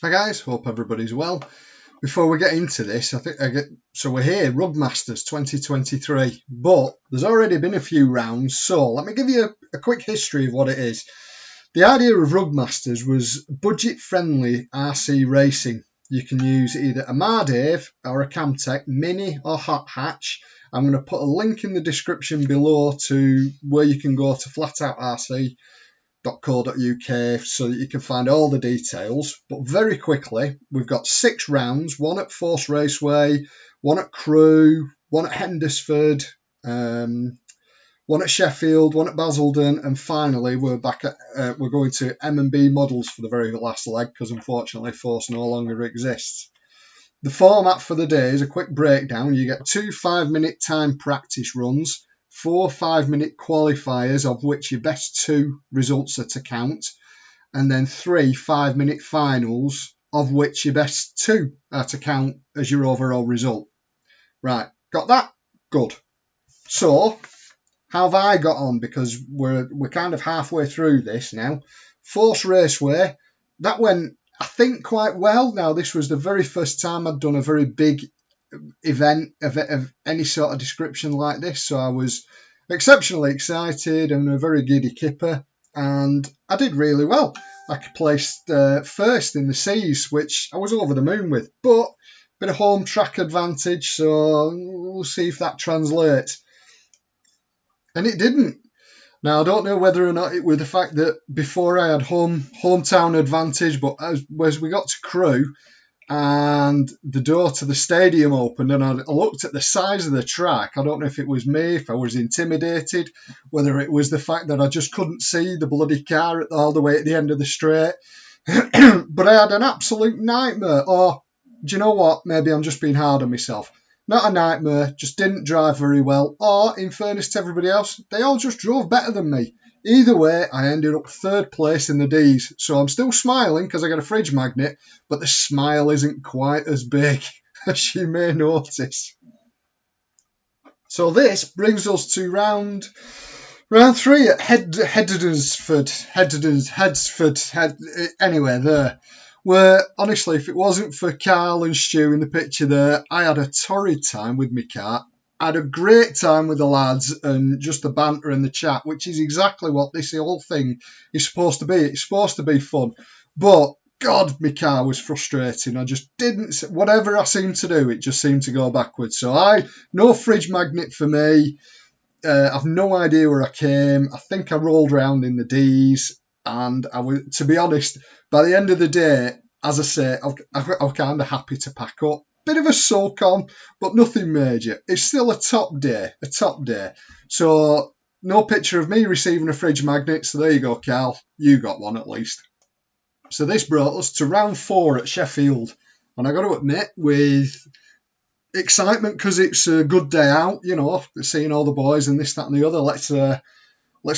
Hi guys, hope everybody's well. Before we get into this, so we're here, Rug Masters 2023, but there's already been a few rounds, so let me give you a quick history of what it is. The idea of Rug Masters was budget-friendly RC racing. You can use either a Mardave or a Camtech Mini or Hot Hatch. I'm going to put a link in the description below to where you can go to flatoutrc.co.uk so that you can find all the details. But very quickly, we've got 6 rounds, one at Force Raceway, one at Crewe, one at Hendersford, one at Sheffield, one at Basildon, and finally we're going to M&B Models for the very last leg because unfortunately Force no longer exists. The format for the day is a quick breakdown. You get 2 5-minute time practice runs, 4 5-minute qualifiers, of which your best 2 results are to count, and then 3 5-minute finals, of which your best 2 are to count as your overall result. Right, got that? Good. So, how have I got on? Because we're kind of halfway through this now. Force Raceway, that went, I think, quite well. Now, this was the very first time I'd done a very big event of any sort of description like this, so I was exceptionally excited and a very giddy kipper, and I did really well. I placed first in the C's, which I was over the moon with, but a bit of home track advantage, so we'll see if that translates. And it didn't. Now, I don't know whether or not it was the fact that before I had hometown advantage, but as we got to Crewe and the door to the stadium opened and I looked at the size of the track, I don't know if it was me, if I was intimidated, whether it was the fact that I just couldn't see the bloody car all the way at the end of the straight. But I had an absolute nightmare. Or, do you know what? Maybe I'm just being hard on myself. Not a nightmare, just didn't drive very well. Or, in fairness to everybody else, they all just drove better than me. Either way, I ended up 3rd place in the D's. So I'm still smiling because I got a fridge magnet, but the smile isn't quite as big as you may notice. So this brings us to round 3 at Headsford. Anyway, there. Where, honestly, if it wasn't for Carl and Stu in the picture there, I had a torrid time with my car. I had a great time with the lads and just the banter and the chat, which is exactly what this whole thing is supposed to be. It's supposed to be fun. But, God, my car was frustrating. I just didn't... Whatever I seemed to do, it just seemed to go backwards. So no fridge magnet for me. I've no idea where I came. I think I rolled around in the D's. And I was, to be honest, by the end of the day, as I say, I'm kind of happy to pack up. Bit of a sulk on, but nothing major. It's still a top day. So no picture of me receiving a fridge magnet. So there you go, Carl. You got one at least. So this brought us to round 4 at Sheffield. And I got to admit, with excitement, because it's a good day out, you know, seeing all the boys and this, that and the other. Let's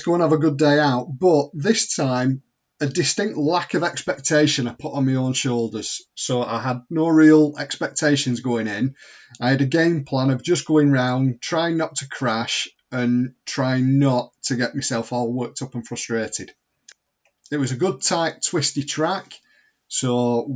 go and have a good day out. But this time, a distinct lack of expectation I put on my own shoulders. So I had no real expectations going in. I had a game plan of just going round, trying not to crash and trying not to get myself all worked up and frustrated. It was a good, tight, twisty track. So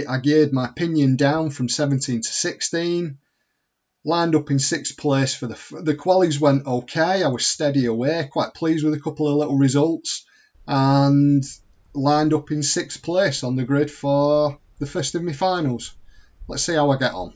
I geared my pinion down from 17 to 16. Lined up in 6th place for the qualies went okay. I was steady away, quite pleased with a couple of little results, and lined up in 6th place on the grid for the first of my finals. Let's see how I get on.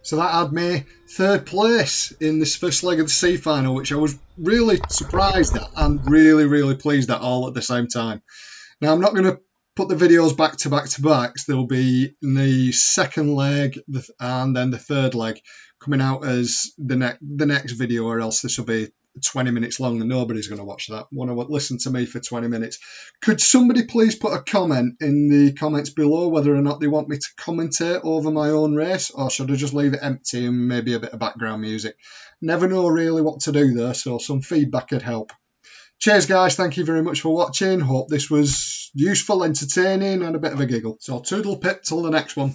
So that had me third place in this first leg of the C final, which I was really surprised at and really, really pleased at all at the same time. Now, I'm not going to put the videos back to back to back. So they'll be in the second leg and then the third leg coming out as the next video, or else this will be 20 minutes long and nobody's going to watch that. Want to listen to me for 20 minutes. Could somebody please put a comment in the comments below whether or not they want me to commentate over my own race, or should I just leave it empty and maybe a bit of background music? Never know really what to do there, so some feedback could help. Cheers guys, thank you very much for watching. Hope this was useful, entertaining and a bit of a giggle. So toodle pip till the next one.